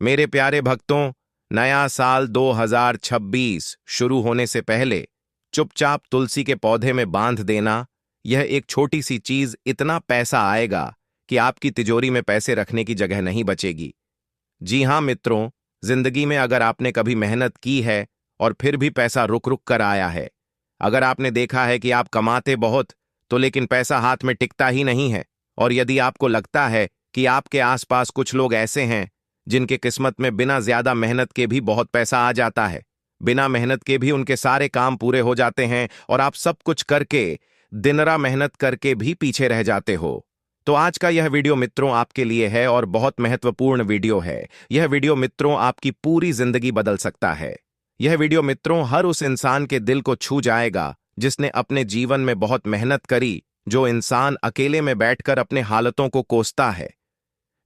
मेरे प्यारे भक्तों, नया साल 2026 शुरू होने से पहले चुपचाप तुलसी के पौधे में बांध देना, यह एक छोटी सी चीज इतना पैसा आएगा कि आपकी तिजोरी में पैसे रखने की जगह नहीं बचेगी। जी हां मित्रों, जिंदगी में अगर आपने कभी मेहनत की है और फिर भी पैसा रुक रुक कर आया है, अगर आपने देखा है कि आप कमाते बहुत तो लेकिन पैसा हाथ में टिकता ही नहीं है, और यदि आपको लगता है कि आपके आसपास कुछ लोग ऐसे हैं जिनके किस्मत में बिना ज्यादा मेहनत के भी बहुत पैसा आ जाता है, बिना मेहनत के भी उनके सारे काम पूरे हो जाते हैं और आप सब कुछ करके, दिनरा मेहनत करके भी पीछे रह जाते हो, तो आज का यह वीडियो मित्रों आपके लिए है और बहुत महत्वपूर्ण वीडियो है। यह वीडियो मित्रों आपकी पूरी जिंदगी बदल सकता है। यह वीडियो मित्रों हर उस इंसान के दिल को छू जाएगा जिसने अपने जीवन में बहुत मेहनत करी, जो इंसान अकेले में बैठकर अपने हालतों को कोसता है,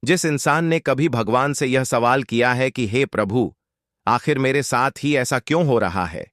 जिस इंसान ने कभी भगवान से यह सवाल किया है कि हे प्रभु, आखिर मेरे साथ ही ऐसा क्यों हो रहा है।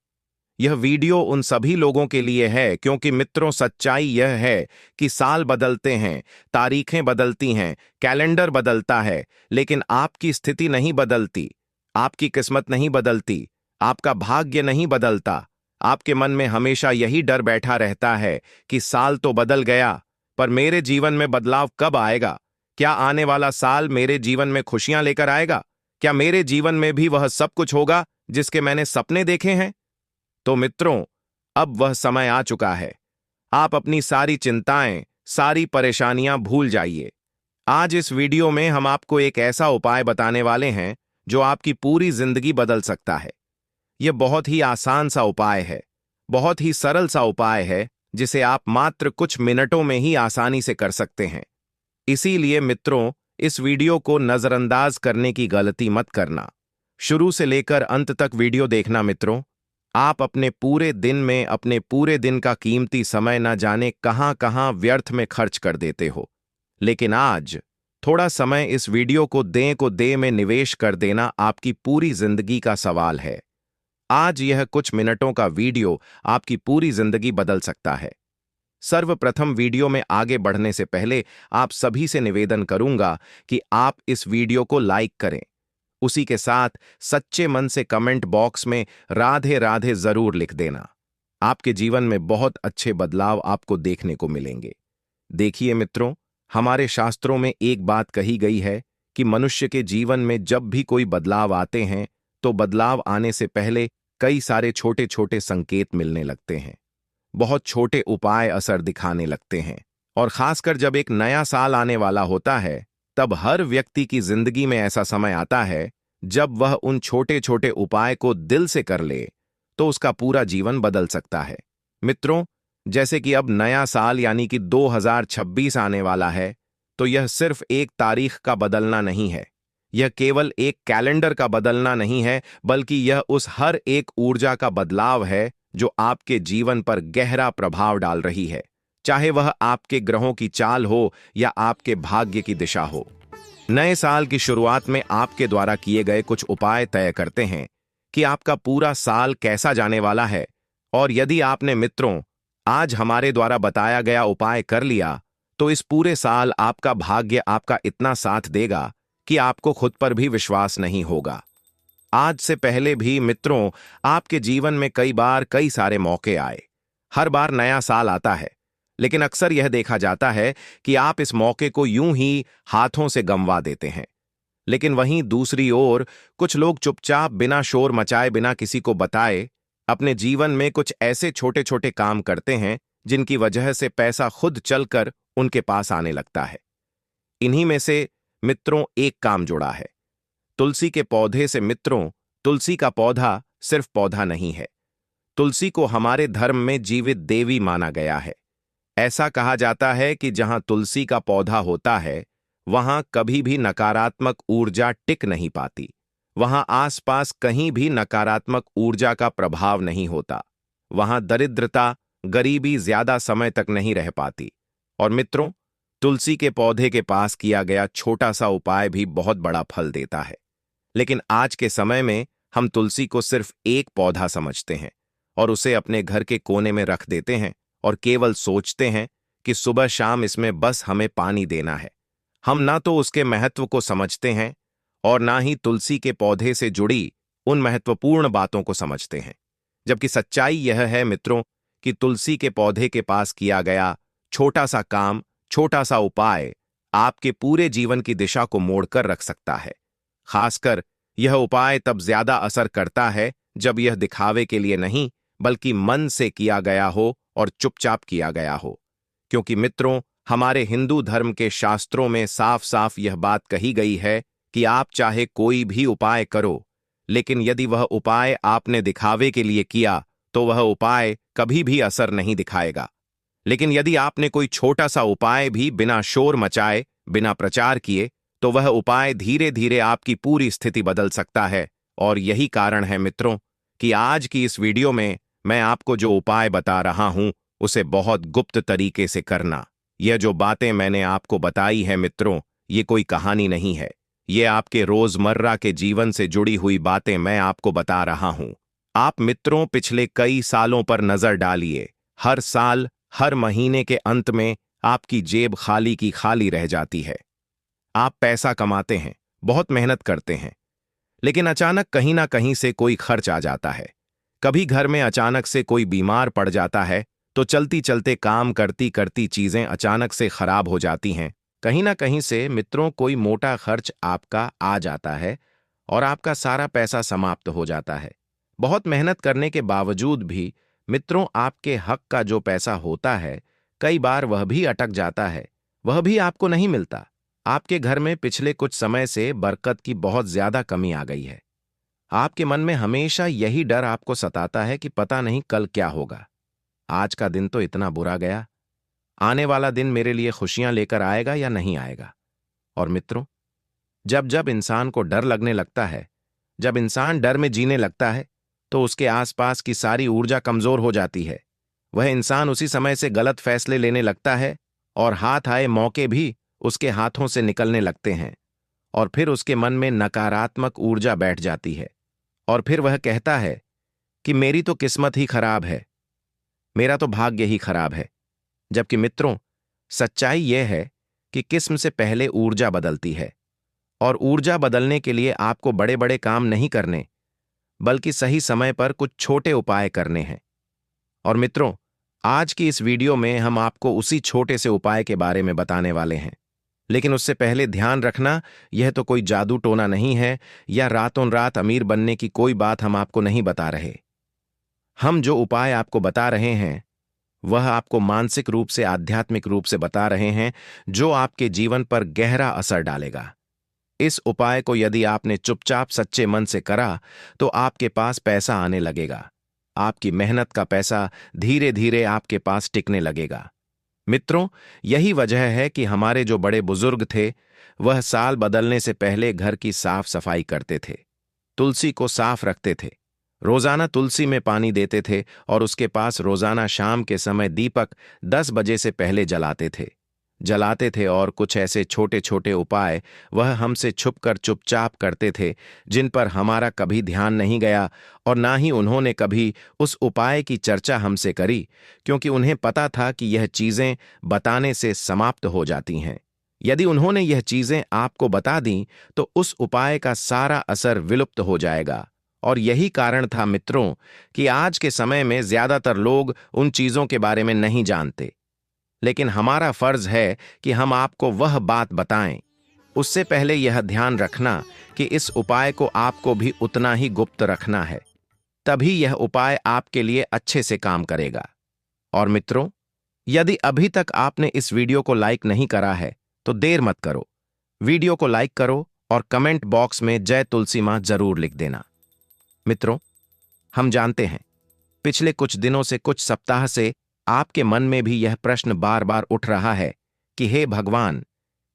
यह वीडियो उन सभी लोगों के लिए है, क्योंकि मित्रों सच्चाई यह है कि साल बदलते हैं, तारीखें बदलती हैं, कैलेंडर बदलता है, लेकिन आपकी स्थिति नहीं बदलती, आपकी किस्मत नहीं बदलती, आपका भाग्य नहीं बदलता। आपके मन में हमेशा यही डर बैठा रहता है कि साल तो बदल गया, पर मेरे जीवन में बदलाव कब आएगा? क्या आने वाला साल मेरे जीवन में खुशियां लेकर आएगा? क्या मेरे जीवन में भी वह सब कुछ होगा जिसके मैंने सपने देखे हैं? तो मित्रों, अब वह समय आ चुका है। आप अपनी सारी चिंताएं, सारी परेशानियां भूल जाइए। आज इस वीडियो में हम आपको एक ऐसा उपाय बताने वाले हैं जो आपकी पूरी जिंदगी बदल सकता है। यह बहुत ही आसान सा उपाय है, बहुत ही सरल सा उपाय है, जिसे आप मात्र कुछ मिनटों में ही आसानी से कर सकते हैं। इसीलिए मित्रों, इस वीडियो को नजरअंदाज करने की गलती मत करना। शुरू से लेकर अंत तक वीडियो देखना मित्रों। आप अपने पूरे दिन में अपने पूरे दिन का कीमती समय न जाने कहां कहां व्यर्थ में खर्च कर देते हो, लेकिन आज थोड़ा समय इस वीडियो को दें में निवेश कर देना आपकी पूरी जिंदगी का सवाल है। आज यह कुछ मिनटों का वीडियो आपकी पूरी जिंदगी बदल सकता है। सर्वप्रथम वीडियो में आगे बढ़ने से पहले आप सभी से निवेदन करूंगा कि आप इस वीडियो को लाइक करें। उसी के साथ सच्चे मन से कमेंट बॉक्स में राधे राधे जरूर लिख देना। आपके जीवन में बहुत अच्छे बदलाव आपको देखने को मिलेंगे। देखिए मित्रों, हमारे शास्त्रों में एक बात कही गई है कि मनुष्य के जीवन में जब भी कोई बदलाव आते हैं तो बदलाव आने से पहले कई सारे छोटे छोटे संकेत मिलने लगते हैं, बहुत छोटे उपाय असर दिखाने लगते हैं, और खासकर जब एक नया साल आने वाला होता है तब हर व्यक्ति की जिंदगी में ऐसा समय आता है जब वह उन छोटे छोटे उपाय को दिल से कर ले तो उसका पूरा जीवन बदल सकता है। मित्रों, जैसे कि अब नया साल यानी कि 2026 आने वाला है, तो यह सिर्फ एक तारीख का बदलना नहीं है, यह केवल एक कैलेंडर का बदलना नहीं है, बल्कि यह उस हर एक ऊर्जा का बदलाव है जो आपके जीवन पर गहरा प्रभाव डाल रही है, चाहे वह आपके ग्रहों की चाल हो या आपके भाग्य की दिशा हो। नए साल की शुरुआत में आपके द्वारा किए गए कुछ उपाय तय करते हैं कि आपका पूरा साल कैसा जाने वाला है, और यदि आपने मित्रों आज हमारे द्वारा बताया गया उपाय कर लिया तो इस पूरे साल आपका भाग्य आपका इतना साथ देगा कि आपको खुद पर भी विश्वास नहीं होगा। आज से पहले भी मित्रों आपके जीवन में कई बार कई सारे मौके आए, हर बार नया साल आता है, लेकिन अक्सर यह देखा जाता है कि आप इस मौके को यूं ही हाथों से गंवा देते हैं। लेकिन वहीं दूसरी ओर कुछ लोग चुपचाप बिना शोर मचाए, बिना किसी को बताए अपने जीवन में कुछ ऐसे छोटे छोटे काम करते हैं जिनकी वजह से पैसा खुद चलकर उनके पास आने लगता है। इन्हीं में से मित्रों एक काम जुड़ा है, तुलसी के पौधे से। मित्रों, तुलसी का पौधा सिर्फ पौधा नहीं है, तुलसी को हमारे धर्म में जीवित देवी माना गया है। ऐसा कहा जाता है कि जहां तुलसी का पौधा होता है वहां कभी भी नकारात्मक ऊर्जा टिक नहीं पाती, वहां आसपास कहीं भी नकारात्मक ऊर्जा का प्रभाव नहीं होता, वहां दरिद्रता, गरीबी ज्यादा समय तक नहीं रह पाती। और मित्रों, तुलसी के पौधे के पास किया गया छोटा सा उपाय भी बहुत बड़ा फल देता है। लेकिन आज के समय में हम तुलसी को सिर्फ एक पौधा समझते हैं और उसे अपने घर के कोने में रख देते हैं और केवल सोचते हैं कि सुबह शाम इसमें बस हमें पानी देना है। हम ना तो उसके महत्व को समझते हैं और ना ही तुलसी के पौधे से जुड़ी उन महत्वपूर्ण बातों को समझते हैं। जबकि सच्चाई यह है मित्रों कि तुलसी के पौधे के पास किया गया छोटा सा काम, छोटा सा उपाय आपके पूरे जीवन की दिशा को मोड़कर रख सकता है। खासकर यह उपाय तब ज्यादा असर करता है जब यह दिखावे के लिए नहीं बल्कि मन से किया गया हो और चुपचाप किया गया हो। क्योंकि मित्रों, हमारे हिंदू धर्म के शास्त्रों में साफ साफ यह बात कही गई है कि आप चाहे कोई भी उपाय करो, लेकिन यदि वह उपाय आपने दिखावे के लिए किया तो वह उपाय कभी भी असर नहीं दिखाएगा। लेकिन यदि आपने कोई छोटा सा उपाय भी बिना शोर मचाए, बिना प्रचार किए, तो वह उपाय धीरे धीरे आपकी पूरी स्थिति बदल सकता है। और यही कारण है मित्रों कि आज की इस वीडियो में मैं आपको जो उपाय बता रहा हूं उसे बहुत गुप्त तरीके से करना। यह जो बातें मैंने आपको बताई है मित्रों, ये कोई कहानी नहीं है। ये आपके रोजमर्रा के जीवन से जुड़ी हुई बातें मैं आपको बता रहा हूं। आप मित्रों पिछले कई सालों पर नजर डालिए। हर साल, हर महीने के अंत में आपकी जेब खाली की खाली रह जाती है। आप पैसा कमाते हैं, बहुत मेहनत करते हैं, लेकिन अचानक कहीं ना कहीं से कोई खर्च आ जाता है। कभी घर में अचानक से कोई बीमार पड़ जाता है तो चलती चलते काम करती करती चीजें अचानक से खराब हो जाती हैं। कहीं ना कहीं से मित्रों कोई मोटा खर्च आपका आ जाता है और आपका सारा पैसा समाप्त हो जाता है। बहुत मेहनत करने के बावजूद भी मित्रों आपके हक का जो पैसा होता है, कई बार वह भी अटक जाता है, वह भी आपको नहीं मिलता। आपके घर में पिछले कुछ समय से बरकत की बहुत ज्यादा कमी आ गई है। आपके मन में हमेशा यही डर आपको सताता है कि पता नहीं कल क्या होगा। आज का दिन तो इतना बुरा गया, आने वाला दिन मेरे लिए खुशियां लेकर आएगा या नहीं आएगा। और मित्रों, जब जब इंसान को डर लगने लगता है, जब इंसान डर में जीने लगता है, तो उसके आसपास की सारी ऊर्जा कमजोर हो जाती है। वह इंसान उसी समय से गलत फैसले लेने लगता है और हाथ आए मौके भी उसके हाथों से निकलने लगते हैं। और फिर उसके मन में नकारात्मक ऊर्जा बैठ जाती है और फिर वह कहता है कि मेरी तो किस्मत ही खराब है, मेरा तो भाग्य ही खराब है। जबकि मित्रों, सच्चाई यह है कि किस्म से पहले ऊर्जा बदलती है, और ऊर्जा बदलने के लिए आपको बड़े बड़े काम नहीं करने, बल्कि सही समय पर कुछ छोटे उपाय करने हैं। और मित्रों, आज की इस वीडियो में हम आपको उसी छोटे से उपाय के बारे में बताने वाले हैं। लेकिन उससे पहले ध्यान रखना, यह तो कोई जादू टोना नहीं है या रातों रात अमीर बनने की कोई बात हम आपको नहीं बता रहे। हम जो उपाय आपको बता रहे हैं वह आपको मानसिक रूप से, आध्यात्मिक रूप से बता रहे हैं, जो आपके जीवन पर गहरा असर डालेगा। इस उपाय को यदि आपने चुपचाप सच्चे मन से करा तो आपके पास पैसा आने लगेगा। आपकी मेहनत का पैसा धीरे धीरे आपके पास टिकने लगेगा। मित्रों, यही वजह है कि हमारे जो बड़े बुजुर्ग थे वह साल बदलने से पहले घर की साफ सफाई करते थे, तुलसी को साफ रखते थे, रोजाना तुलसी में पानी देते थे और उसके पास रोजाना शाम के समय दीपक 10 बजे से पहले जलाते थे। और कुछ ऐसे छोटे छोटे उपाय वह हमसे छुपकर चुपचाप करते थे, जिन पर हमारा कभी ध्यान नहीं गया और ना ही उन्होंने कभी उस उपाय की चर्चा हमसे करी, क्योंकि उन्हें पता था कि यह चीजें बताने से समाप्त हो जाती हैं। यदि उन्होंने यह चीजें आपको बता दी तो उस उपाय का सारा असर विलुप्त हो जाएगा। और यही कारण था मित्रों कि आज के समय में ज्यादातर लोग उन चीजों के बारे में नहीं जानते। लेकिन हमारा फर्ज है कि हम आपको वह बात बताएं। उससे पहले यह ध्यान रखना कि इस उपाय को आपको भी उतना ही गुप्त रखना है, तभी यह उपाय आपके लिए अच्छे से काम करेगा। और मित्रों, यदि अभी तक आपने इस वीडियो को लाइक नहीं करा है तो देर मत करो, वीडियो को लाइक करो और कमेंट बॉक्स में जय तुलसी मां जरूर लिख देना। मित्रों, हम जानते हैं पिछले कुछ दिनों से, कुछ सप्ताह से आपके मन में भी यह प्रश्न बार बार उठ रहा है कि हे भगवान,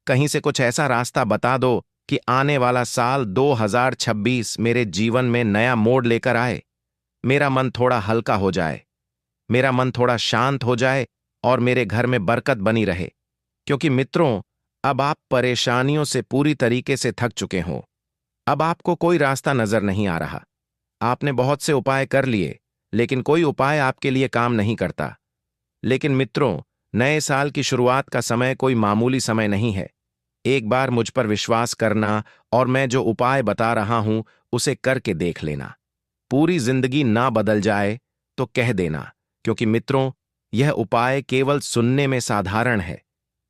कहीं से कुछ ऐसा रास्ता बता दो कि आने वाला साल 2026 मेरे जीवन में नया मोड़ लेकर आए, मेरा मन थोड़ा हल्का हो जाए, मेरा मन थोड़ा शांत हो जाए और मेरे घर में बरकत बनी रहे। क्योंकि मित्रों, अब आप परेशानियों से पूरी तरीके से थक चुके हो। अब आपको कोई रास्ता नजर नहीं आ रहा। आपने बहुत से उपाय कर लिए, लेकिन कोई उपाय आपके लिए काम नहीं करता। लेकिन मित्रों, नए साल की शुरुआत का समय कोई मामूली समय नहीं है। एक बार मुझ पर विश्वास करना और मैं जो उपाय बता रहा हूं उसे करके देख लेना। पूरी जिंदगी ना बदल जाए तो कह देना, क्योंकि मित्रों, यह उपाय केवल सुनने में साधारण है,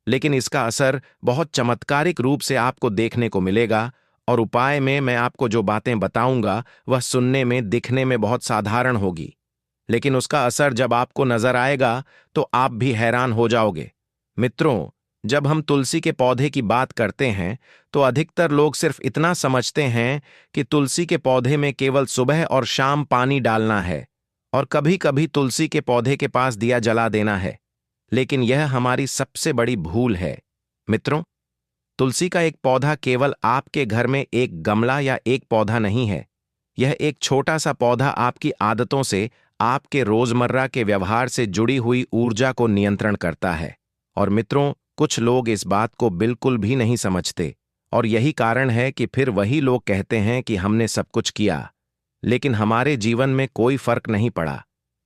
लेकिन इसका असर बहुत चमत्कारिक रूप से आपको देखने को मिलेगा। और उपाय में मैं आपको जो बातें बताऊंगा वह सुनने में, दिखने में बहुत साधारण होगी, लेकिन उसका असर जब आपको नजर आएगा तो आप भी हैरान हो जाओगे। मित्रों, जब हम तुलसी के पौधे की बात करते हैं तो अधिकतर लोग सिर्फ इतना समझते हैं कि तुलसी के पौधे में केवल सुबह और शाम पानी डालना है और कभी कभी तुलसी के पौधे के पास दिया जला देना है, लेकिन यह हमारी सबसे बड़ी भूल है। मित्रों, तुलसी का एक पौधा केवल आपके घर में एक गमला या एक पौधा नहीं है। यह एक छोटा सा पौधा आपकी आदतों से, आपके रोजमर्रा के व्यवहार से जुड़ी हुई ऊर्जा को नियंत्रण करता है। और मित्रों, कुछ लोग इस बात को बिल्कुल भी नहीं समझते, और यही कारण है कि फिर वही लोग कहते हैं कि हमने सब कुछ किया, लेकिन हमारे जीवन में कोई फर्क नहीं पड़ा।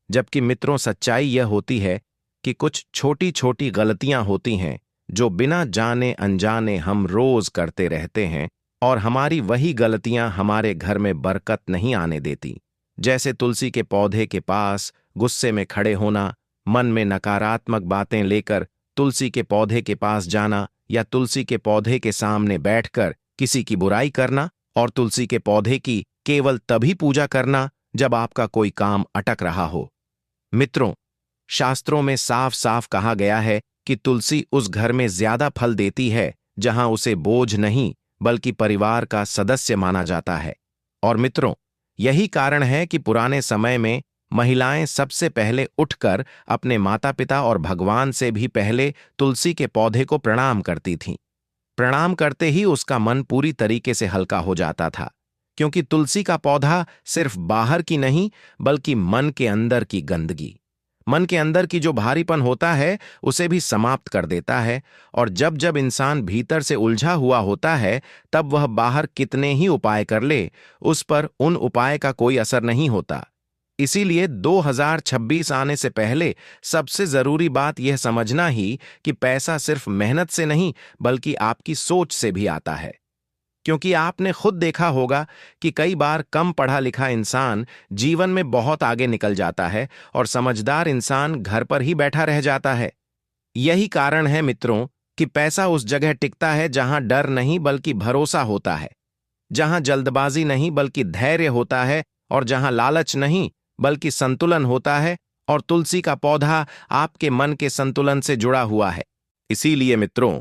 जबकि मित्रों, सच्चाई यह होती है कि कुछ छोटी छोटी गलतियां होती हैं जो बिना जाने अनजाने हम रोज करते रहते हैं, और हमारी वही गलतियां हमारे घर में बरकत नहीं आने देती। जैसे तुलसी के पौधे के पास गुस्से में खड़े होना, मन में नकारात्मक बातें लेकर तुलसी के पौधे के पास जाना, या तुलसी के पौधे के सामने बैठकर किसी की बुराई करना, और तुलसी के पौधे की केवल तभी पूजा करना जब आपका कोई काम अटक रहा हो। मित्रों, शास्त्रों में साफ साफ कहा गया है कि तुलसी उस घर में ज्यादा फल देती है जहां उसे बोझ नहीं बल्कि परिवार का सदस्य माना जाता है। और मित्रों, यही कारण है कि पुराने समय में महिलाएं सबसे पहले उठकर अपने माता पिता और भगवान से भी पहले तुलसी के पौधे को प्रणाम करती थीं। प्रणाम करते ही उसका मन पूरी तरीके से हल्का हो जाता था, क्योंकि तुलसी का पौधा सिर्फ बाहर की नहीं बल्कि मन के अंदर की गंदगी, मन के अंदर की जो भारीपन होता है उसे भी समाप्त कर देता है। और जब जब इंसान भीतर से उलझा हुआ होता है, तब वह बाहर कितने ही उपाय कर ले, उस पर उन उपाय का कोई असर नहीं होता। इसीलिए 2026 आने से पहले सबसे जरूरी बात यह समझना ही कि पैसा सिर्फ मेहनत से नहीं बल्कि आपकी सोच से भी आता है। क्योंकि आपने खुद देखा होगा कि कई बार कम पढ़ा लिखा इंसान जीवन में बहुत आगे निकल जाता है और समझदार इंसान घर पर ही बैठा रह जाता है। यही कारण है मित्रों कि पैसा उस जगह टिकता है जहां डर नहीं बल्कि भरोसा होता है, जहां जल्दबाजी नहीं बल्कि धैर्य होता है, और जहां लालच नहीं बल्कि संतुलन होता है। और तुलसी का पौधा आपके मन के संतुलन से जुड़ा हुआ है। इसीलिए मित्रों,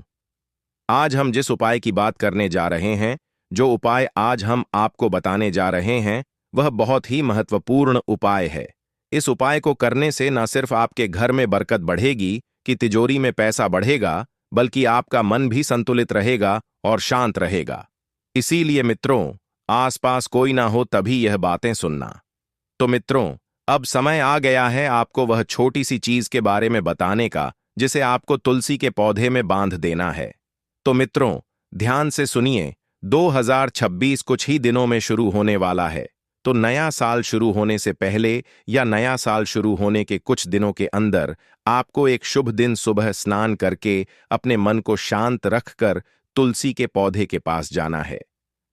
आज हम जिस उपाय की बात करने जा रहे हैं, जो उपाय आज हम आपको बताने जा रहे हैं, वह बहुत ही महत्वपूर्ण उपाय है। इस उपाय को करने से न सिर्फ आपके घर में बरकत बढ़ेगी कि तिजोरी में पैसा बढ़ेगा, बल्कि आपका मन भी संतुलित रहेगा और शांत रहेगा। इसीलिए मित्रों, आसपास कोई ना हो तभी यह बातें सुनना। तो मित्रों, अब समय आ गया है आपको वह छोटी सी चीज के बारे में बताने का जिसे आपको तुलसी के पौधे में बांध देना है। तो मित्रों, ध्यान से सुनिए, 2026 कुछ ही दिनों में शुरू होने वाला है। तो नया साल शुरू होने से पहले या नया साल शुरू होने के कुछ दिनों के अंदर आपको एक शुभ दिन सुबह स्नान करके अपने मन को शांत रखकर तुलसी के पौधे के पास जाना है।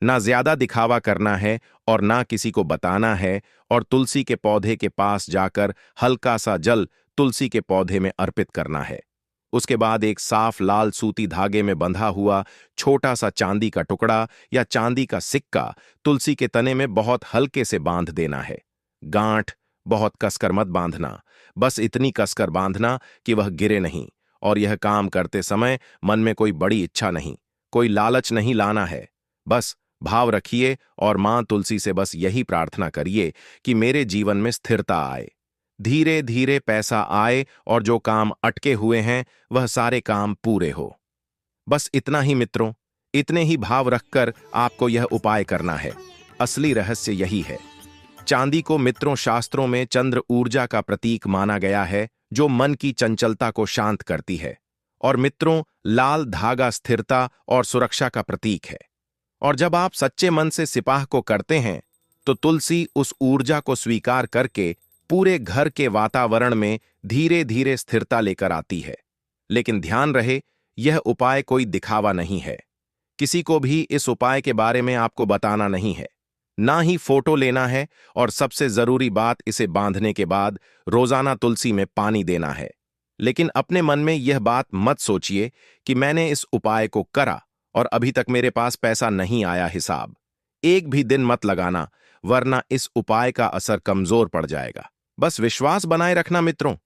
ना ज्यादा दिखावा करना है और ना किसी को बताना है, और तुलसी के पौधे के पास जाकर हल्का सा जल तुलसी के पौधे में अर्पित करना है। उसके बाद एक साफ लाल सूती धागे में बंधा हुआ छोटा सा चांदी का टुकड़ा या चांदी का सिक्का तुलसी के तने में बहुत हल्के से बांध देना है। गांठ बहुत कसकर मत बांधना, बस इतनी कसकर बांधना कि वह गिरे नहीं। और यह काम करते समय मन में कोई बड़ी इच्छा नहीं, कोई लालच नहीं लाना है। बस भाव रखिए और मां तुलसी से बस यही प्रार्थना करिए कि मेरे जीवन में स्थिरता आए, धीरे धीरे पैसा आए, और जो काम अटके हुए हैं वह सारे काम पूरे हो। बस इतना ही मित्रों, इतने ही भाव रखकर आपको यह उपाय करना है। असली रहस्य यही है। चांदी को मित्रों शास्त्रों में चंद्र ऊर्जा का प्रतीक माना गया है, जो मन की चंचलता को शांत करती है। और मित्रों, लाल धागा स्थिरता और सुरक्षा का प्रतीक है। और जब आप सच्चे मन से सिपाह को करते हैं तो तुलसी उस ऊर्जा को स्वीकार करके पूरे घर के वातावरण में धीरे धीरे स्थिरता लेकर आती है। लेकिन ध्यान रहे, यह उपाय कोई दिखावा नहीं है। किसी को भी इस उपाय के बारे में आपको बताना नहीं है, ना ही फोटो लेना है, और सबसे जरूरी बात, इसे बांधने के बाद रोजाना तुलसी में पानी देना है। लेकिन अपने मन में यह बात मत सोचिए कि मैंने इस उपाय को करा और अभी तक मेरे पास पैसा नहीं आया। हिसाब एक भी दिन मत लगाना, वरना इस उपाय का असर कमजोर पड़ जाएगा। बस विश्वास बनाए रखना मित्रों,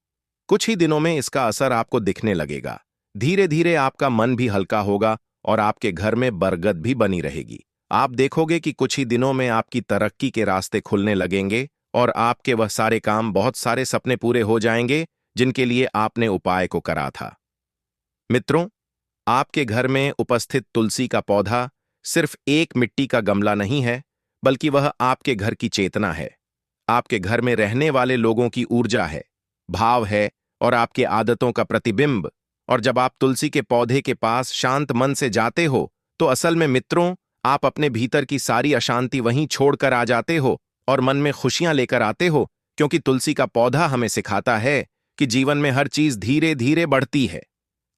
कुछ ही दिनों में इसका असर आपको दिखने लगेगा। धीरे धीरे आपका मन भी हल्का होगा और आपके घर में बरगद भी बनी रहेगी। आप देखोगे कि कुछ ही दिनों में आपकी तरक्की के रास्ते खुलने लगेंगे और आपके वह सारे काम, बहुत सारे सपने पूरे हो जाएंगे जिनके लिए आपने उपाय को करा था। मित्रों, आपके घर में उपस्थित तुलसी का पौधा सिर्फ एक मिट्टी का गमला नहीं है, बल्कि वह आपके घर की चेतना है, आपके घर में रहने वाले लोगों की ऊर्जा है, भाव है और आपके आदतों का प्रतिबिंब। और जब आप तुलसी के पौधे के पास शांत मन से जाते हो, तो असल में मित्रों, आप अपने भीतर की सारी अशांति वहीं छोड़कर आ जाते हो और मन में खुशियां लेकर आते हो, क्योंकि तुलसी का पौधा हमें सिखाता है कि जीवन में हर चीज धीरे धीरे बढ़ती है,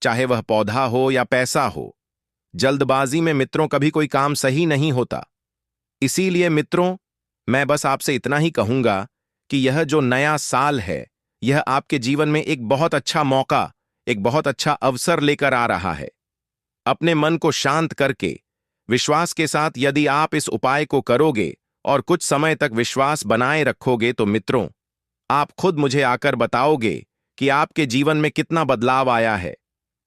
चाहे वह पौधा हो या पैसा हो। जल्दबाजी में मित्रों कभी कोई काम सही नहीं होता। इसीलिए मित्रों, मैं बस आपसे इतना ही कहूंगा कि यह जो नया साल है, यह आपके जीवन में एक बहुत अच्छा मौका, एक बहुत अच्छा अवसर लेकर आ रहा है। अपने मन को शांत करके, विश्वास के साथ यदि आप इस उपाय को करोगे और कुछ समय तक विश्वास बनाए रखोगे, तो मित्रों, आप खुद मुझे आकर बताओगे कि आपके जीवन में कितना बदलाव आया है।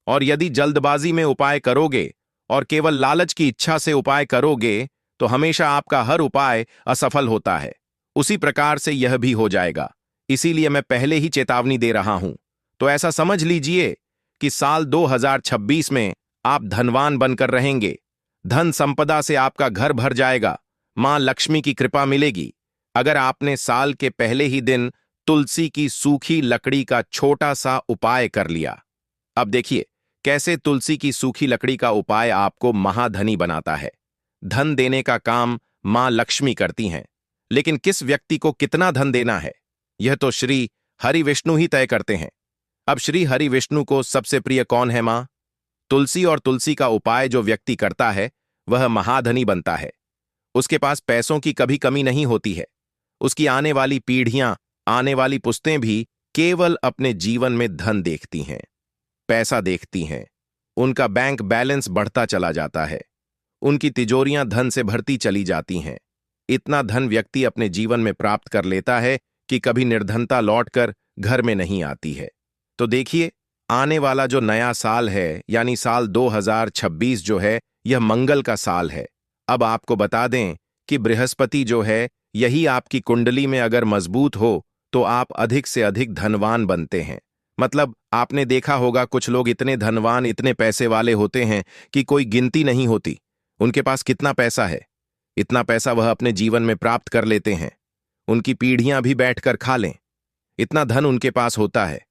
और यदि जल्दबाजी में उपाय करोगे और केवल लालच की इच्छा से उपाय करोगे, तो हमेशा आपका हर उपाय असफल होता है। उसी प्रकार से यह भी हो जाएगा। इसीलिए मैं पहले ही चेतावनी दे रहा हूं। तो ऐसा समझ लीजिए कि साल 2026 में आप धनवान बनकर रहेंगे। धन संपदा से आपका घर भर जाएगा, मां लक्ष्मी की कृपा मिलेगी। अगर आपने साल के पहले ही दिन तुलसी की सूखी लकड़ी का छोटा सा उपाय कर लिया। अब देखिए कैसे तुलसी की सूखी लकड़ी का उपाय आपको महाधनी बनाता है। धन देने का काम मां लक्ष्मी करती हैं, लेकिन किस व्यक्ति को कितना धन देना है, यह तो श्री हरि विष्णु ही तय करते हैं। अब श्री हरि विष्णु को सबसे प्रिय कौन है? मां। तुलसी। और तुलसी का उपाय जो व्यक्ति करता है, वह महाधनी बनता है। उसके पास पैसों की कभी कमी नहीं होती है। उसकी आने वाली पीढ़ियां, आने वाली पुश्तें भी केवल अपने जीवन में धन देखती हैं, पैसा देखती हैं। उनका बैंक बैलेंस बढ़ता चला जाता है, उनकी तिजोरियां धन से भरती चली जाती हैं। इतना धन व्यक्ति अपने जीवन में प्राप्त कर लेता है कि कभी निर्धनता लौटकर घर में नहीं आती है। तो देखिए, आने वाला जो नया साल है, यानी साल 2026 जो है, यह मंगल का साल है। अब आपको बता दें कि बृहस्पति जो है, यही आपकी कुंडली में अगर मजबूत हो तो आप अधिक से अधिक धनवान बनते हैं। मतलब आपने देखा होगा कुछ लोग इतने धनवान, इतने पैसे वाले होते हैं कि कोई गिनती नहीं होती। उनके पास कितना पैसा है, इतना पैसा वह अपने जीवन में प्राप्त कर लेते हैं। उनकी पीढ़ियां भी बैठकर खा लें, इतना धन उनके पास होता है।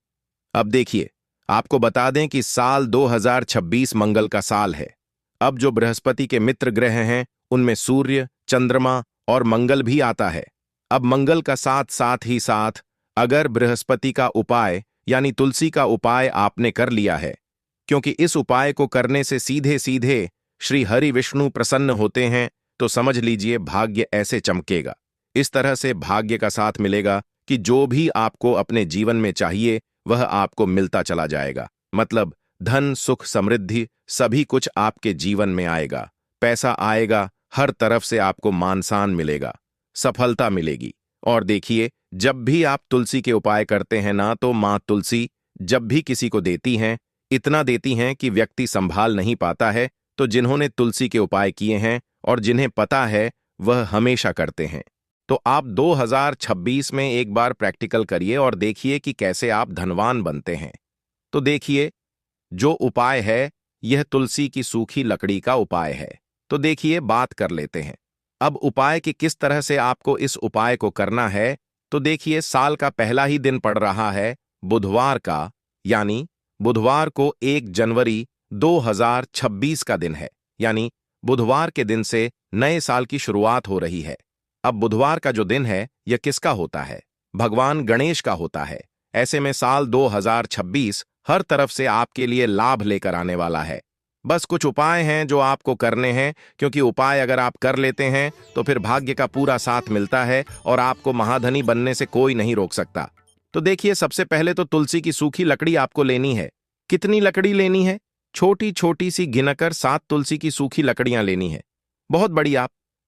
अब देखिए, आपको बता दें कि साल 2026 मंगल का साल है। अब जो बृहस्पति के मित्र ग्रह हैं, उनमें सूर्य, चंद्रमा और मंगल भी आता है। अब मंगल का साथ साथ ही साथ अगर बृहस्पति का उपाय यानी तुलसी का उपाय आपने कर लिया है, क्योंकि इस उपाय को करने से सीधे सीधे श्री हरि विष्णु प्रसन्न होते हैं, तो समझ लीजिए भाग्य ऐसे चमकेगा। इस तरह से भाग्य का साथ मिलेगा कि जो भी आपको अपने जीवन में चाहिए वह आपको मिलता चला जाएगा। मतलब धन, सुख, समृद्धि सभी कुछ आपके जीवन में आएगा। पैसा आएगा, हर तरफ से आपको मान-सान मिलेगा, सफलता मिलेगी। और देखिए, जब भी आप तुलसी के उपाय करते हैं ना, तो मां तुलसी जब भी किसी को देती हैं, इतना देती हैं कि व्यक्ति संभाल नहीं पाता है। तो जिन्होंने तुलसी के उपाय किए हैं और जिन्हें पता है, वह हमेशा करते हैं। तो आप 2026 में एक बार प्रैक्टिकल करिए और देखिए कि कैसे आप धनवान बनते हैं। तो देखिए, जो उपाय है, यह तुलसी की सूखी लकड़ी का उपाय है। तो देखिए, बात कर लेते हैं अब उपाय कि किस तरह से आपको इस उपाय को करना है। तो देखिए, साल का पहला ही दिन पड़ रहा है बुधवार का, यानी बुधवार को 1 जनवरी 2026 का दिन है। यानी बुधवार के दिन से नए साल की शुरुआत हो रही है। अब बुधवार का जो दिन है, यह किसका होता है? भगवान गणेश का होता है। ऐसे में साल 2026 हर तरफ से आपके लिए लाभ लेकर आने वाला है। बस कुछ उपाय हैं जो आपको करने हैं, क्योंकि उपाय अगर आप कर लेते हैं तो फिर भाग्य का पूरा साथ मिलता है और आपको महाधनी बनने से कोई नहीं रोक सकता। तो देखिए, सबसे पहले तो तुलसी की सूखी लकड़ी आपको लेनी है। कितनी लकड़ी लेनी है? छोटी छोटी सी गिनकर 7 तुलसी की सूखी लकड़ियां लेनी है। बहुत बड़ी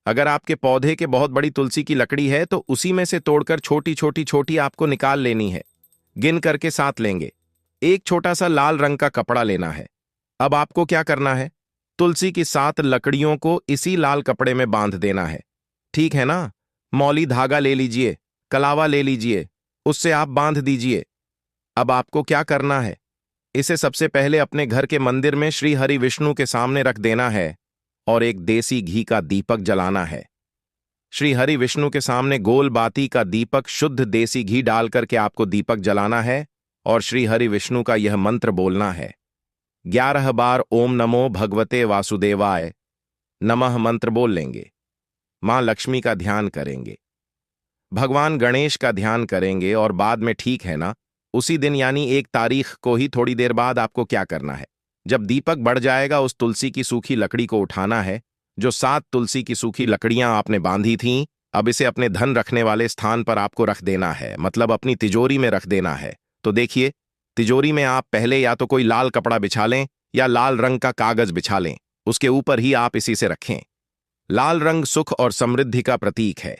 अगर आपके पौधे के बहुत बड़ी तुलसी की लकड़ी है तो उसी में से तोड़कर छोटी छोटी छोटी आपको निकाल लेनी है। गिन करके 7 लेंगे। एक छोटा सा लाल रंग का कपड़ा लेना है। अब आपको क्या करना है? तुलसी की 7 लकड़ियों को इसी लाल कपड़े में बांध देना है। ठीक है ना? मौली धागा ले लीजिए, कलावा ले लीजिए, उससे आप बांध दीजिए। अब आपको क्या करना है? इसे सबसे पहले अपने घर के मंदिर में श्री हरि विष्णु के सामने रख देना है और एक देसी घी का दीपक जलाना है। श्री हरि विष्णु के सामने गोल बाती का दीपक शुद्ध देसी घी डाल करके आपको दीपक जलाना है और श्री हरि विष्णु का यह मंत्र बोलना है। 11 बार ओम नमो भगवते वासुदेवाय नमः मंत्र बोल लेंगे। मां लक्ष्मी का ध्यान करेंगे, भगवान गणेश का ध्यान करेंगे और बाद में, ठीक है ना, उसी दिन यानी 1 तारीख को ही थोड़ी देर बाद आपको क्या करना है? जब दीपक बढ़ जाएगा उस तुलसी की सूखी लकड़ी को उठाना है। जो 7 तुलसी की सूखी लकड़ियां आपने बांधी थीं, अब इसे अपने धन रखने वाले स्थान पर आपको रख देना है, मतलब अपनी तिजोरी में रख देना है। तो देखिए, तिजोरी में आप पहले या तो कोई लाल कपड़ा बिछा लें या लाल रंग का कागज बिछा लें, उसके ऊपर ही आप इसी से रखें। लाल रंग सुख और समृद्धि का प्रतीक है।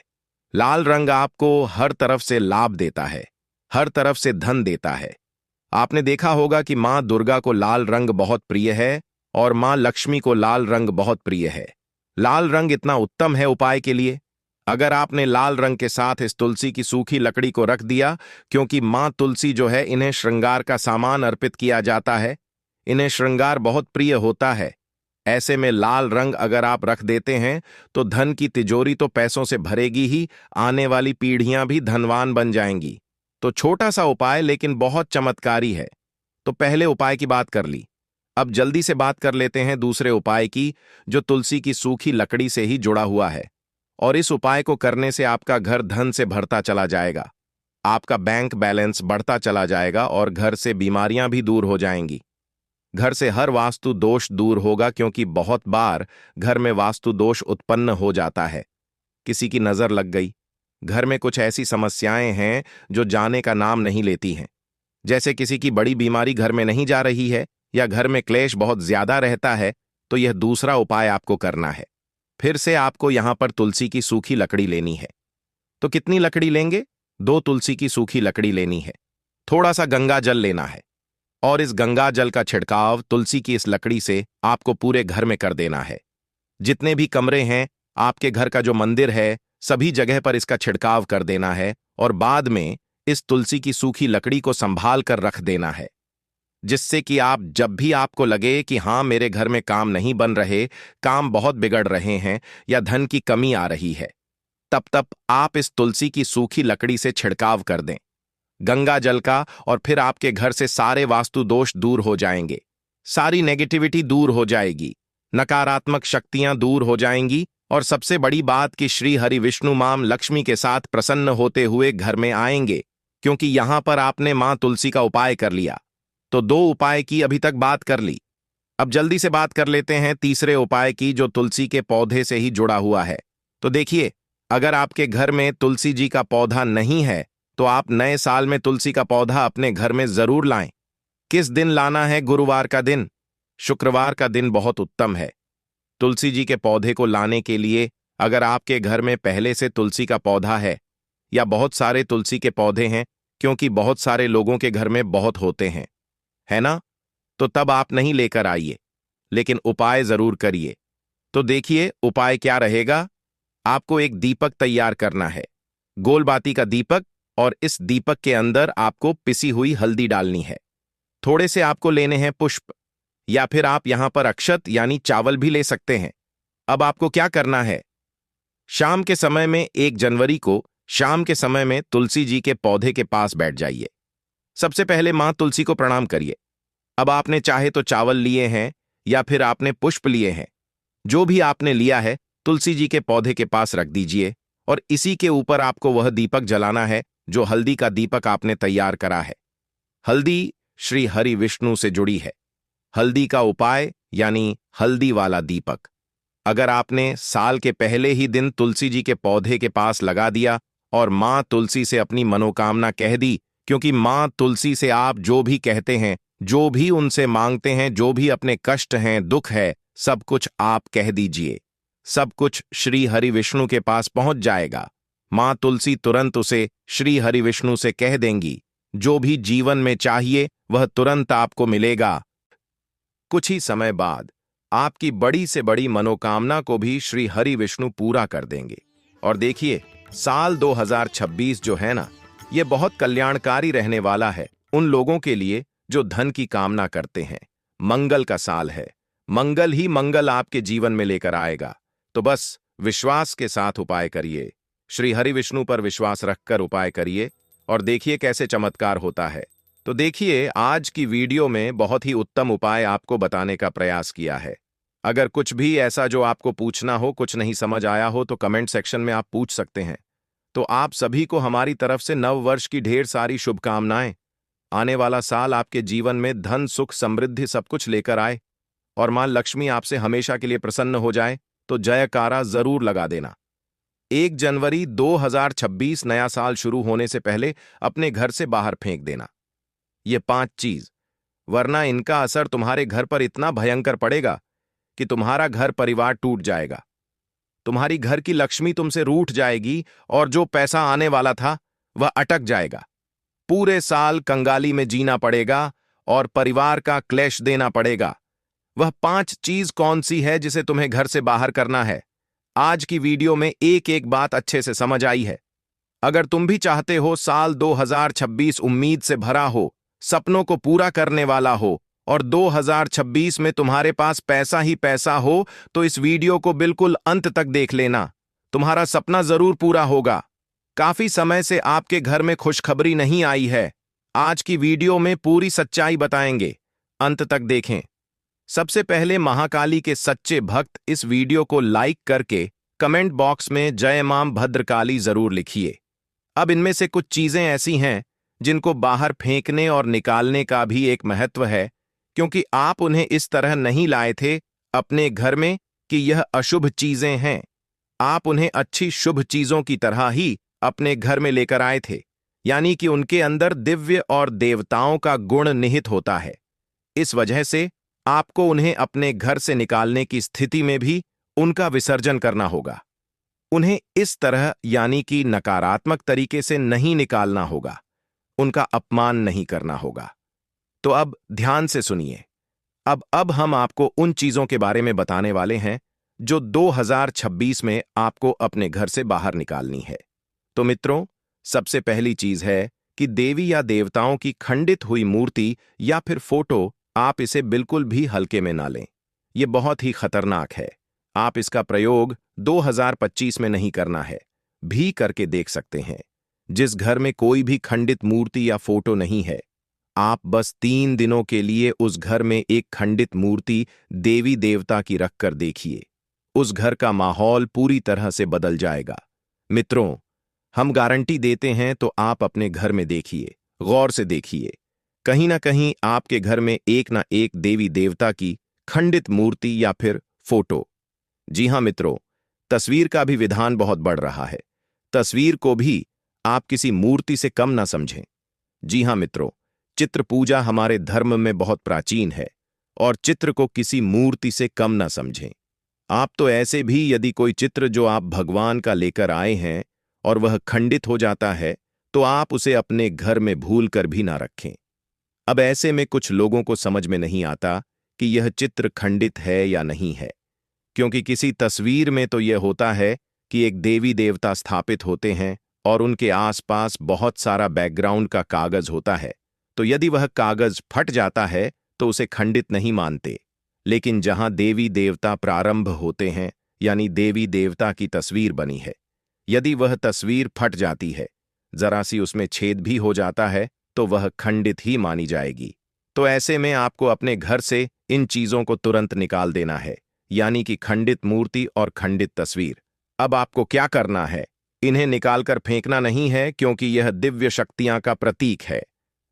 लाल रंग आपको हर तरफ से लाभ देता है, हर तरफ से धन देता है। आपने देखा होगा कि मां दुर्गा को लाल रंग बहुत प्रिय है और मां लक्ष्मी को लाल रंग बहुत प्रिय है। लाल रंग इतना उत्तम है उपाय के लिए। अगर आपने लाल रंग के साथ इस तुलसी की सूखी लकड़ी को रख दिया, क्योंकि मां तुलसी जो है, इन्हें श्रृंगार का सामान अर्पित किया जाता है, इन्हें श्रृंगार बहुत प्रिय होता है। ऐसे में लाल रंग अगर आप रख देते हैं तो धन की तिजोरी तो पैसों से भरेगी ही, आने वाली पीढ़ियां भी धनवान बन जाएंगी। तो छोटा सा उपाय लेकिन बहुत चमत्कारी है। तो पहले उपाय की बात कर ली, अब जल्दी से बात कर लेते हैं दूसरे उपाय की, जो तुलसी की सूखी लकड़ी से ही जुड़ा हुआ है। और इस उपाय को करने से आपका घर धन से भरता चला जाएगा, आपका बैंक बैलेंस बढ़ता चला जाएगा और घर से बीमारियां भी दूर हो जाएंगी। घर से हर वास्तु दोष दूर होगा, क्योंकि बहुत बार घर में वास्तु दोष उत्पन्न हो जाता है। किसी की नजर लग गई, घर में कुछ ऐसी समस्याएं हैं जो जाने का नाम नहीं लेती हैं। जैसे किसी की बड़ी बीमारी घर में नहीं जा रही है या घर में क्लेश बहुत ज्यादा रहता है, तो यह दूसरा उपाय आपको करना है। फिर से आपको यहां पर तुलसी की सूखी लकड़ी लेनी है। तो कितनी लकड़ी लेंगे? 2 तुलसी की सूखी लकड़ी लेनी है। थोड़ा सा गंगा जल लेना है और इस गंगा जल का छिड़काव तुलसी की इस लकड़ी से आपको पूरे घर में कर देना है। जितने भी कमरे हैं, आपके घर का जो मंदिर है, सभी जगह पर इसका छिड़काव कर देना है और बाद में इस तुलसी की सूखी लकड़ी को संभाल कर रख देना है, जिससे कि आप जब भी आपको लगे कि हां, मेरे घर में काम नहीं बन रहे, काम बहुत बिगड़ रहे हैं या धन की कमी आ रही है, तब आप इस तुलसी की सूखी लकड़ी से छिड़काव कर दें गंगा जल का, और फिर आपके घर से सारे वास्तु दोष दूर हो जाएंगे, सारी नेगेटिविटी दूर हो जाएगी, नकारात्मक शक्तियां दूर हो जाएंगी और सबसे बड़ी बात कि श्री हरि विष्णु मां लक्ष्मी के साथ प्रसन्न होते हुए घर में आएंगे, क्योंकि यहां पर आपने मां तुलसी का उपाय कर लिया। तो 2 उपाय की अभी तक बात कर ली। अब जल्दी से बात कर लेते हैं तीसरे उपाय की, जो तुलसी के पौधे से ही जुड़ा हुआ है। तो देखिए, अगर आपके घर में तुलसी जी का पौधा नहीं है तो आप नए साल में तुलसी का पौधा अपने घर में जरूर लाएं। किस दिन लाना है? गुरुवार का दिन, शुक्रवार का दिन बहुत उत्तम है तुलसी जी के पौधे को लाने के लिए। अगर आपके घर में पहले से तुलसी का पौधा है या बहुत सारे तुलसी के पौधे हैं, क्योंकि बहुत सारे लोगों के घर में बहुत होते हैं, है ना, तो तब आप नहीं लेकर आइए, लेकिन उपाय जरूर करिए। तो देखिए, उपाय क्या रहेगा? आपको एक दीपक तैयार करना है, गोलबाती का दीपक, और इस दीपक के अंदर आपको पिसी हुई हल्दी डालनी है। थोड़े से आपको लेने हैं पुष्प, या फिर आप यहां पर अक्षत यानी चावल भी ले सकते हैं। अब आपको क्या करना है? शाम के समय में 1 जनवरी को शाम के समय में तुलसी जी के पौधे के पास बैठ जाइए। सबसे पहले मां तुलसी को प्रणाम करिए। अब आपने चाहे तो चावल लिए हैं या फिर आपने पुष्प लिए हैं, जो भी आपने लिया है तुलसी जी के पौधे के पास रख दीजिए और इसी के ऊपर आपको वह दीपक जलाना है जो हल्दी का दीपक आपने तैयार करा है। हल्दी श्री हरि विष्णु से जुड़ी है। हल्दी का उपाय यानी हल्दी वाला दीपक। अगर आपने साल के पहले ही दिन तुलसी जी के पौधे के पास लगा दिया और मां तुलसी से अपनी मनोकामना कह दी, क्योंकि मां तुलसी से आप जो भी कहते हैं, जो भी उनसे मांगते हैं, जो भी अपने कष्ट हैं, दुख है, सब कुछ आप कह दीजिए, सब कुछ श्री हरि विष्णु के पास पहुंच जाएगा। मां तुलसी तुरंत उसे श्री हरि विष्णु से कह देंगी। जो भी जीवन में चाहिए वह तुरंत आपको मिलेगा। कुछ ही समय बाद आपकी बड़ी से बड़ी मनोकामना को भी श्री हरि विष्णु पूरा कर देंगे। और देखिए, साल 2026 जो है ना, ये बहुत कल्याणकारी रहने वाला है उन लोगों के लिए जो धन की कामना करते हैं। मंगल का साल है, मंगल ही मंगल आपके जीवन में लेकर आएगा। तो बस विश्वास के साथ उपाय करिए, श्री हरि विष्णु पर विश्वास रखकर उपाय करिए और देखिए कैसे चमत्कार होता है। तो देखिए, आज की वीडियो में बहुत ही उत्तम उपाय आपको बताने का प्रयास किया है। अगर कुछ भी ऐसा जो आपको पूछना हो, कुछ नहीं समझ आया हो, तो कमेंट सेक्शन में आप पूछ सकते हैं। तो आप सभी को हमारी तरफ से नव वर्ष की ढेर सारी शुभकामनाएं। आने वाला साल आपके जीवन में धन, सुख, समृद्धि सब कुछ लेकर आए और मां लक्ष्मी आपसे हमेशा के लिए प्रसन्न हो जाए। तो जयकारा जरूर लगा देना। 1 जनवरी 2026 नया साल शुरू होने से पहले अपने घर से बाहर फेंक देना ये 5 चीज, वरना इनका असर तुम्हारे घर पर इतना भयंकर पड़ेगा कि तुम्हारा घर परिवार टूट जाएगा। तुम्हारी घर की लक्ष्मी तुमसे रूठ जाएगी और जो पैसा आने वाला था वह अटक जाएगा। पूरे साल कंगाली में जीना पड़ेगा और परिवार का क्लेश देना पड़ेगा। वह 5 चीज कौन सी है जिसे तुम्हें घर से बाहर करना है? आज की वीडियो में एक एक बात अच्छे से समझ आई है। अगर तुम भी चाहते हो साल 2026 उम्मीद से भरा हो, सपनों को पूरा करने वाला हो और 2026 में तुम्हारे पास पैसा ही पैसा हो, तो इस वीडियो को बिल्कुल अंत तक देख लेना। तुम्हारा सपना जरूर पूरा होगा। काफी समय से आपके घर में खुशखबरी नहीं आई है। आज की वीडियो में पूरी सच्चाई बताएंगे, अंत तक देखें। सबसे पहले महाकाली के सच्चे भक्त इस वीडियो को लाइक करके कमेंट बॉक्स में जय मां भद्रकाली जरूर लिखिए। अब इनमें से कुछ चीजें ऐसी हैं जिनको बाहर फेंकने और निकालने का भी एक महत्व है, क्योंकि आप उन्हें इस तरह नहीं लाए थे अपने घर में कि यह अशुभ चीजें हैं। आप उन्हें अच्छी शुभ चीजों की तरह ही अपने घर में लेकर आए थे, यानी कि उनके अंदर दिव्य और देवताओं का गुण निहित होता है। इस वजह से आपको उन्हें अपने घर से निकालने की स्थिति में भी उनका विसर्जन करना होगा। उन्हें इस तरह यानी कि नकारात्मक तरीके से नहीं निकालना होगा, उनका अपमान नहीं करना होगा। तो अब ध्यान से सुनिए। अब हम आपको उन चीजों के बारे में बताने वाले हैं जो 2026 में आपको अपने घर से बाहर निकालनी है। तो मित्रों, सबसे पहली चीज है कि देवी या देवताओं की खंडित हुई मूर्ति या फिर फोटो, आप इसे बिल्कुल भी हल्के में ना लें। यह बहुत ही खतरनाक है। आप इसका प्रयोग 2025 में नहीं करना है भी करके देख सकते हैं। जिस घर में कोई भी खंडित मूर्ति या फोटो नहीं है, आप बस 3 दिनों के लिए उस घर में एक खंडित मूर्ति देवी देवता की रखकर देखिए। उस घर का माहौल पूरी तरह से बदल जाएगा। मित्रों, हम गारंटी देते हैं, तो आप अपने घर में देखिए, गौर से देखिए। कहीं ना कहीं आपके घर में एक ना एक देवी देवता की खंडित मूर्ति या फिर फोटो। जी हां मित्रों, तस्वीर का भी विधान बहुत बढ़ रहा है। तस्वीर को भी आप किसी मूर्ति से कम ना समझें। जी हां मित्रों, चित्र पूजा हमारे धर्म में बहुत प्राचीन है और चित्र को किसी मूर्ति से कम ना समझें। आप तो ऐसे भी यदि कोई चित्र जो आप भगवान का लेकर आए हैं और वह खंडित हो जाता है, तो आप उसे अपने घर में भूल कर भी ना रखें। अब ऐसे में कुछ लोगों को समझ में नहीं आता कि यह चित्र खंडित है या नहीं है, क्योंकि किसी तस्वीर में तो यह होता है कि एक देवी देवता स्थापित होते हैं और उनके आसपास बहुत सारा बैकग्राउंड का कागज होता है। तो यदि वह कागज फट जाता है तो उसे खंडित नहीं मानते। लेकिन जहां देवी देवता प्रारंभ होते हैं, यानी देवी देवता की तस्वीर बनी है, यदि वह तस्वीर फट जाती है, जरा सी उसमें छेद भी हो जाता है, तो वह खंडित ही मानी जाएगी। तो ऐसे में आपको अपने घर से इन चीजों को तुरंत निकाल देना है, यानी कि खंडित मूर्ति और खंडित तस्वीर। अब आपको क्या करना है? इन्हें निकालकर फेंकना नहीं है, क्योंकि यह दिव्य शक्तियां का प्रतीक है।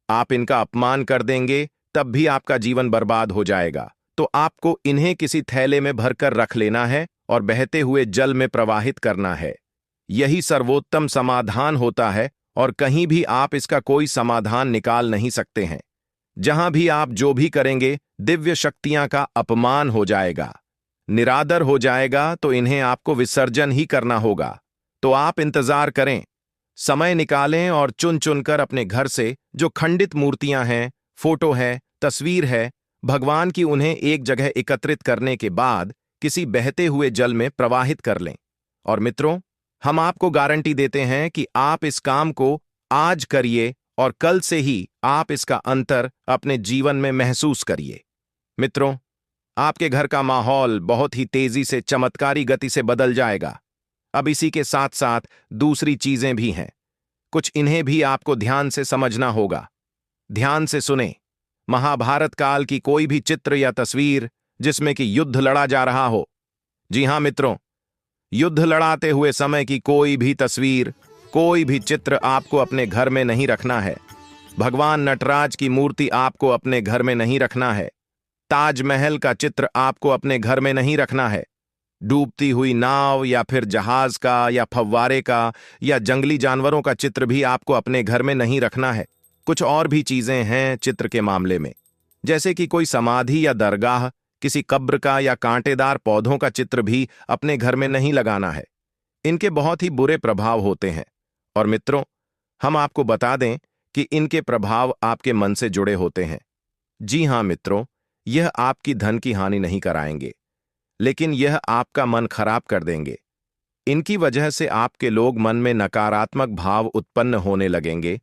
आप इनका अपमान कर देंगे तब भी आपका जीवन बर्बाद हो जाएगा। तो आपको इन्हें किसी थैले में भरकर रख लेना है और बहते हुए जल में प्रवाहित करना है। यही सर्वोत्तम समाधान होता है और कहीं भी आप इसका कोई समाधान निकाल नहीं सकते हैं। जहां भी आप जो भी करेंगे, दिव्य शक्तियां का अपमान हो जाएगा, निरादर हो जाएगा, तो इन्हें आपको विसर्जन ही करना होगा। तो आप इंतजार करें, समय निकालें और चुन चुनकर अपने घर से जो खंडित मूर्तियां हैं, फोटो है, तस्वीर है, भगवान की, उन्हें एक जगह एकत्रित करने के बाद किसी बहते हुए जल में प्रवाहित कर लें। और मित्रों, हम आपको गारंटी देते हैं कि आप इस काम को आज करिए और कल से ही आप इसका अंतर अपने जीवन में महसूस करिए। मित्रों, आपके घर का माहौल बहुत ही तेजी से, चमत्कारी गति से बदल जाएगा। अब इसी के साथ साथ दूसरी चीजें भी हैं, कुछ इन्हें भी आपको ध्यान से समझना होगा। ध्यान से सुने। महाभारत काल की कोई भी चित्र या तस्वीर जिसमें कि युद्ध लड़ा जा रहा हो, जी हां मित्रों, युद्ध लड़ाते हुए समय की कोई भी तस्वीर, कोई भी चित्र आपको अपने घर में नहीं रखना है। भगवान नटराज की मूर्ति आपको अपने घर में नहीं रखना है। ताजमहल का चित्र आपको अपने घर में नहीं रखना है। डूबती हुई नाव या फिर जहाज का या फव्वारे का या जंगली जानवरों का चित्र भी आपको अपने घर में नहीं रखना है। कुछ और भी चीजें हैं चित्र के मामले में, जैसे कि कोई समाधि या दरगाह, किसी कब्र का या कांटेदार पौधों का चित्र भी अपने घर में नहीं लगाना है। इनके बहुत ही बुरे प्रभाव होते हैं। और मित्रों, हम आपको बता दें कि इनके प्रभाव आपके मन से जुड़े होते हैं। जी हां मित्रों, यह आपकी धन की हानि नहीं कराएंगे, लेकिन यह आपका मन खराब कर देंगे। इनकी वजह से आपके लोग मन में नकारात्मक भाव उत्पन्न होने लगेंगे,